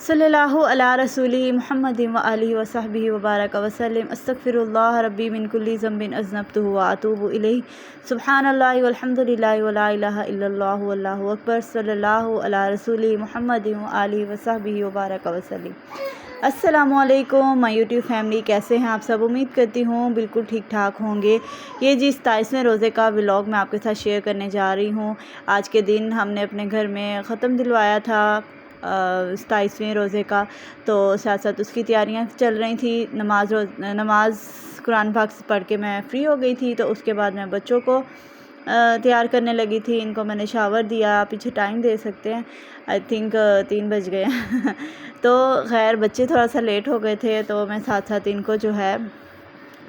सल्लल्लाहु अला रसूली मुहम्मदिन व आलिहि व सहबिहि व बारक वसल्लम। अस्तगफिरुल्लाह रब्बी मिन कुल्ली ज़ंबिन अज़नबतुहु व अतूबु इलैहि। सुब्हानल्लाहि वल्हम्दुलिल्लाहि व ला इलाहा इल्लल्लाहु वल्लाहु अकबर। सल्लल्लाहु अला रसूली मुहम्मदिन व आलिहि व सहबिहि व बारक वसल्लम। अस्सलामुअलैकुम माय यूट्यूब फैमिली, कैसे हैं आप सब? उम्मीद करती हूँ बिल्कुल ठीक ठाक होंगे। ये जी 27वें रोज़े का व्लॉग मैं आपके साथ शेयर करने जा रही हूँ। आज के दिन हमने अपने घर में ख़त्म दिलवाया था 27वें रोज़े का, तो साथ साथ उसकी तैयारियां चल रही थी। नमाज कुरान पाक से पढ़ के मैं फ़्री हो गई थी, तो उसके बाद मैं बच्चों को तैयार करने लगी थी। इनको मैंने शावर दिया, पीछे टाइम दे सकते हैं, आई थिंक 3 बज गए हैं तो खैर बच्चे थोड़ा सा लेट हो गए थे, तो मैं साथ साथ इनको जो है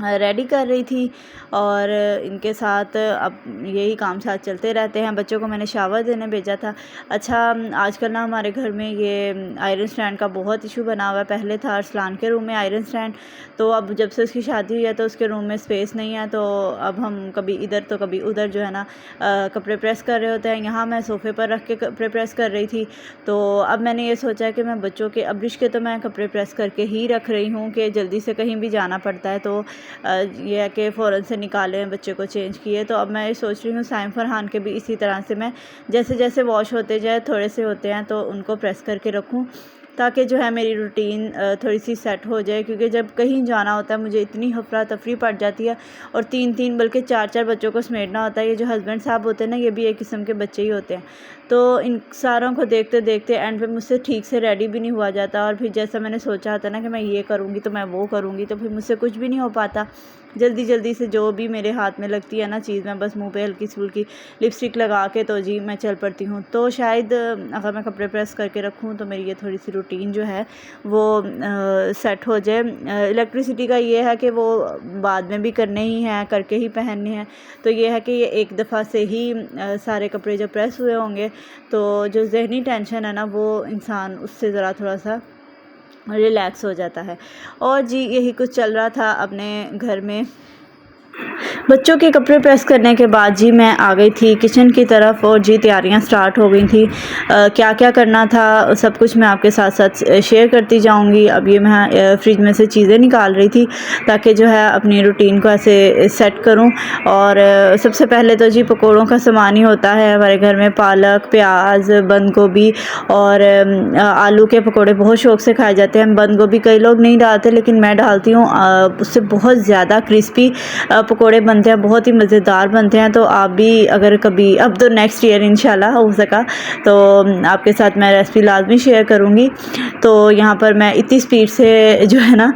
रेडी कर रही थी और इनके साथ अब यही काम साथ चलते रहते हैं। बच्चों को मैंने शावर देने भेजा था। अच्छा, आजकल ना हमारे घर में ये आयरन स्टैंड का बहुत इशू बना हुआ है। पहले था अरसलान के रूम में आयरन स्टैंड, तो अब जब से उसकी शादी हुई है तो उसके रूम में स्पेस नहीं है, तो अब हम कभी इधर तो कभी उधर जो है ना कपड़े प्रेस कर रहे होते हैं। यहाँ मैं सोफ़े पर रख के कपड़े प्रेस कर रही थी, तो अब मैंने ये सोचा कि मैं बच्चों के अब्रिश के तो मैं कपड़े प्रेस करके ही रख रही हूँ कि जल्दी से कहीं भी जाना पड़ता है तो ये है कि फ़ौरन से निकाले, बच्चे को चेंज किए। तो अब मैं ये सोच रही हूँ साइम फरहान के भी इसी तरह से मैं जैसे जैसे वॉश होते जाए, थोड़े से होते हैं तो उनको प्रेस करके रखूँ, ताकि जो है मेरी रूटीन थोड़ी सी सेट हो जाए। क्योंकि जब कहीं जाना होता है मुझे इतनी अफरा तफरी पड़ जाती है, और 3-3 बल्कि 4-4 बच्चों को समेटना होता है। ये जो हस्बैंड साहब होते हैं ना, ये भी एक किस्म के बच्चे ही होते हैं, तो इन सारों को देखते देखते एंड पे मुझसे ठीक से रेडी भी नहीं हुआ जाता। और फिर जैसा मैंने सोचा होता ना कि मैं ये करूँगी तो मैं वो करूँगी, तो फिर मुझसे कुछ भी नहीं हो पाता। जल्दी जल्दी से जो भी मेरे हाथ में लगती है ना चीज़, मैं बस मुंह पे हल्की फुल्की लिपस्टिक लगा के तो जी मैं चल पड़ती हूँ। तो शायद अगर मैं कपड़े प्रेस करके रखूँ तो मेरी ये थोड़ी सी रूटीन जो है वो सेट हो जाए। इलेक्ट्रिसिटी का ये है कि वो बाद में भी करने ही हैं, करके ही पहनने हैं। तो ये है कि ये एक दफ़ा से ही सारे कपड़े जब प्रेस हुए होंगे तो जो ज़हनी टेंशन है ना, वो इंसान उससे ज़रा थोड़ा सा रिलैक्स हो जाता है। और जी यही कुछ चल रहा था अपने घर में। बच्चों के कपड़े प्रेस करने के बाद जी मैं आ गई थी किचन की तरफ, और जी तैयारियां स्टार्ट हो गई थी। क्या क्या करना था सब कुछ मैं आपके साथ साथ शेयर करती जाऊंगी। अब ये मैं फ्रिज में से चीज़ें निकाल रही थी ताकि जो है अपनी रूटीन को ऐसे सेट करूं। और सबसे पहले तो जी पकौड़ों का सामान ही होता है हमारे घर में। पालक, प्याज, बंद गोभी और आलू के पकौड़े बहुत शौक़ से खाए जाते हैं। बंद गोभी कई लोग नहीं डालते, लेकिन मैं डालती हूँ। उससे बहुत ज़्यादा क्रिस्पी पकोड़े बनते हैं, बहुत ही मज़ेदार बनते हैं। तो आप भी अगर कभी, अब तो नेक्स्ट ईयर इंशाल्लाह हो सका तो आपके साथ मैं रेसिपी लाजमी शेयर करूँगी। तो यहाँ पर मैं इतनी स्पीड से जो है ना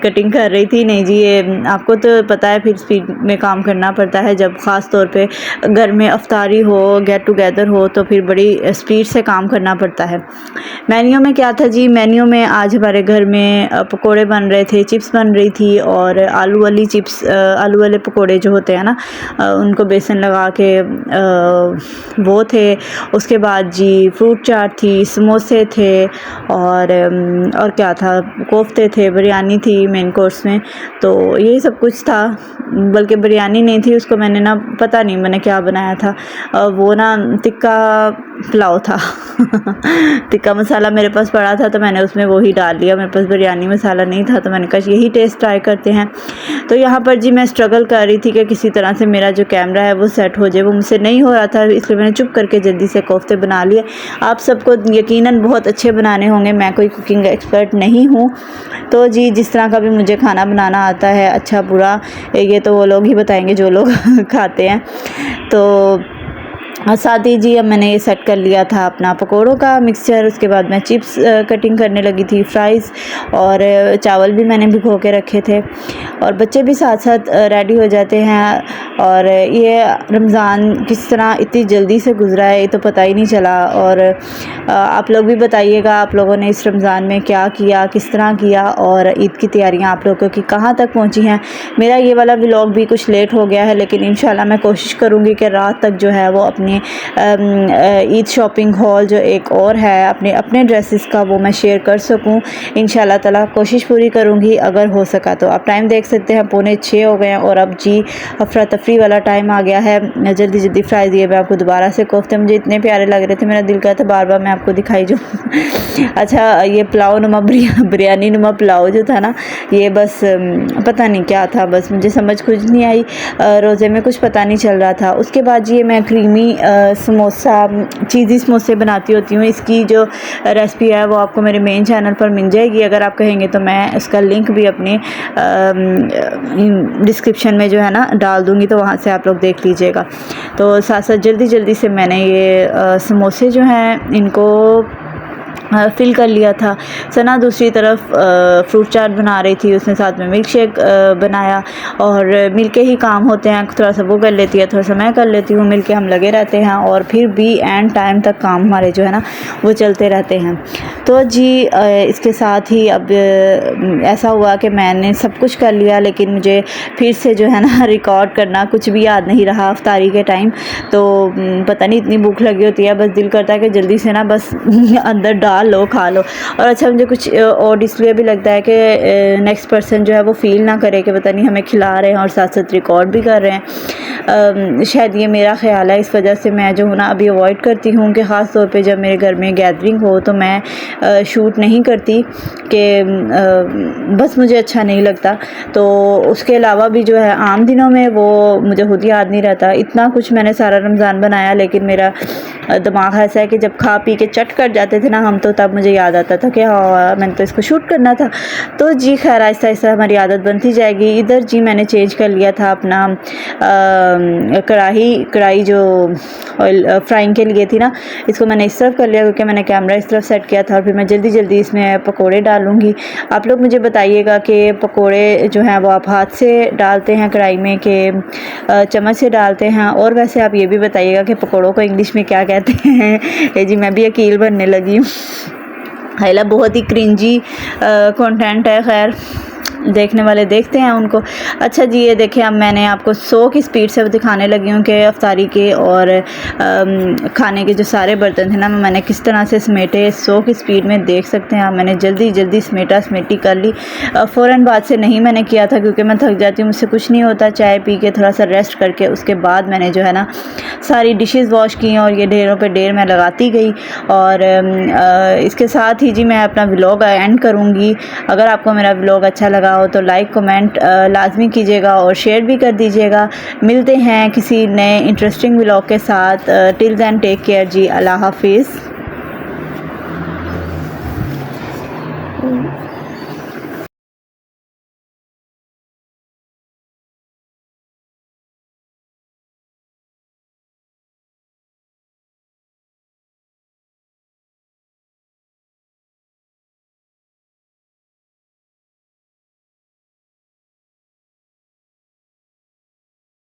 कटिंग कर रही थी। नहीं जी, ये आपको तो पता है फिर स्पीड में काम करना पड़ता है। जब ख़ास तौर पे घर में अफ्तारी हो, गेट टुगेदर हो, तो फिर बड़ी स्पीड से काम करना पड़ता है। मेन्यू में क्या था जी? मेन्यू में आज हमारे घर में पकोड़े बन रहे थे, चिप्स बन रही थी, और आलू वाली चिप्स, आलू वाले पकोड़े जो होते हैं ना उनको बेसन लगा के वो थे। उसके बाद जी फ्रूट चाट थी, समोसे थे, और क्या था, कोफ्ते थे, बिरयानी थी मेन कोर्स में। तो यही सब कुछ था। बल्कि बिरयानी नहीं थी, उसको मैंने ना पता नहीं मैंने क्या बनाया था, वो ना टिक्का पुलाव था टिक्का मसाला मेरे पास पड़ा था तो मैंने उसमें वही डाल लिया। मेरे पास बिरयानी मसाला नहीं था, तो मैंने कहा यही टेस्ट ट्राई करते हैं। तो यहाँ पर जी मैं स्ट्रगल कर रही थी कि किसी तरह से मेरा जो कैमरा है वो सेट हो जाए। वो मुझसे नहीं हो रहा था, इसलिए मैंने चुप करके जल्दी से कोफ्ते बना लिए। आप सबको यकीनन बहुत अच्छे बनाने होंगे, मैं कोई कुकिंग एक्सपर्ट नहीं हूँ। तो जी जिस तरह का भी मुझे खाना बनाना आता है, अच्छा बुरा, ये तो वो लोग ही बताएंगे जो लोग खाते हैं। तो साथ ही जी अब मैंने ये सेट कर लिया था अपना पकोड़ों का मिक्सचर। उसके बाद मैं चिप्स कटिंग करने लगी थी, फ्राइज़, और चावल भी मैंने भिगो के रखे थे। और बच्चे भी साथ साथ रेडी हो जाते हैं। और ये रमज़ान किस तरह इतनी जल्दी से गुजरा है ये तो पता ही नहीं चला। और आप लोग भी बताइएगा आप लोगों ने इस रमज़ान में क्या किया, किस तरह किया, और ईद की तैयारियां आप लोगों की कहाँ तक पहुँची हैं। मेरा ये वाला व्लॉग भी कुछ लेट हो गया है, लेकिन इंशाल्लाह मैं कोशिश करूँगी कि रात तक जो है वो अपने ईद शॉपिंग हॉल जो एक और है अपने ड्रेसेस का, वो मैं शेयर कर सकूं। इंशाल्लाह ताला कोशिश पूरी करूंगी अगर हो सका तो। आप टाइम देख सकते हैं 5:45 हो गए हैं, और अब जी अफरा तफरी तफरी वाला टाइम आ गया है। जल्दी जल्दी फ्राई दिए मैं आपको दोबारा से। कोफ्ते मुझे इतने प्यारे लग रहे थे, मेरा दिल करता बार बार मैं आपको दिखाई जो अच्छा ये पुलाव नुमा बिरयानी नुमा पुलाव जो था ना, ये बस पता नहीं क्या था, बस मुझे समझ कुछ नहीं आई। रोज़े में कुछ पता नहीं चल रहा था। उसके बाद ये मैं क्रीमी समोसा चीज़ी समोसे बनाती होती हूँ। इसकी जो रेसिपी है वो आपको मेरे मेन चैनल पर मिल जाएगी। अगर आप कहेंगे तो मैं उसका लिंक भी अपने डिस्क्रिप्शन में जो है ना डाल दूँगी, तो वहाँ से आप लोग देख लीजिएगा। तो साथ साथ जल्दी जल्दी से मैंने ये समोसे जो हैं इनको फ़िल कर लिया था। सना दूसरी तरफ फ्रूट चाट बना रही थी, उसने साथ में मिल्क शेक बनाया, और मिल के ही काम होते हैं। थोड़ा सा वो कर लेती है, थोड़ा सा मैं कर लेती हूँ, मिल के हम लगे रहते हैं, और फिर भी एंड टाइम तक काम हमारे जो है ना वो चलते रहते हैं। तो जी इसके साथ ही अब ऐसा हुआ कि मैंने सब कुछ कर लिया, लेकिन मुझे फिर से जो है ना रिकॉर्ड करना कुछ भी याद नहीं रहा इफ्तारी के टाइम। तो पता नहीं इतनी भूख लगी होती है, बस दिल करता है कि जल्दी से ना बस अंदर डाल लो खा लो। और अच्छा मुझे कुछ और इसलिए भी लगता है कि नेक्स्ट पर्सन जो है वो फील ना करे कि पता नहीं हमें खिला रहे हैं और साथ साथ रिकॉर्ड भी कर रहे हैं। शायद ये मेरा ख्याल है, इस वजह से मैं जो हूँ ना अभी अवॉइड करती हूँ कि ख़ास तौर पे जब मेरे घर में गैदरिंग हो तो मैं शूट नहीं करती, कि बस मुझे अच्छा नहीं लगता। तो उसके अलावा भी जो है आम दिनों में वो मुझे खुद याद नहीं रहता। इतना कुछ मैंने सारा रमज़ान बनाया, लेकिन मेरा दिमाग ऐसा है कि जब खा पी के चट कर जाते थे ना हम, तो तब मुझे याद आता था कि हाँ मैंने तो इसको शूट करना था। तो जी खैर आहिस्ता आहिस्ता हमारी आदत बनती जाएगी। इधर जी मैंने चेंज कर लिया था अपना कढ़ाई जो ऑयल फ्राइंग के लिए थी ना, इसको मैंने इस तरफ कर लिया क्योंकि मैंने कैमरा इस तरफ सेट किया था। और फिर मैं जल्दी जल्दी इसमें पकोड़े डालूँगी। आप लोग मुझे बताइएगा कि पकोड़े जो हैं वो आप हाथ से डालते हैं कढ़ाई में कि चम्मच से डालते हैं, और वैसे आप ये भी बताइएगा कि पकोड़ों को इंग्लिश में क्या कहते हैं। जी मैं भी अकील बनने लगी हूँ। हाइला बहुत ही क्रिंजी कंटेंट है, खैर देखने वाले देखते हैं उनको। अच्छा जी ये देखें, अब मैंने आपको 100 की स्पीड से दिखाने लगी हूँ कि अफ्तारी के और खाने के जो सारे बर्तन थे ना मैंने किस तरह से समेटे। 100 की स्पीड में देख सकते हैं आप, मैंने जल्दी जल्दी समेटी कर ली। फ़ौरन बाद से नहीं मैंने किया था क्योंकि मैं थक जाती हूँ, मुझसे कुछ नहीं होता। चाय पी के थोड़ा सा रेस्ट करके उसके बाद मैंने जो है ना सारी डिशेस वॉश की, और ये ढेरों पे ढेर मैं लगाती गई। और इसके साथ ही जी मैं अपना व्लॉग एंड करूँगी। अगर आपको मेरा व्लॉग अच्छा लगा हो तो लाइक कमेंट लाजमी कीजिएगा और शेयर भी कर दीजिएगा। मिलते हैं किसी नए इंटरेस्टिंग व्लॉग के साथ। टिल देन टेक केयर जी, अल्लाह हाफिज़।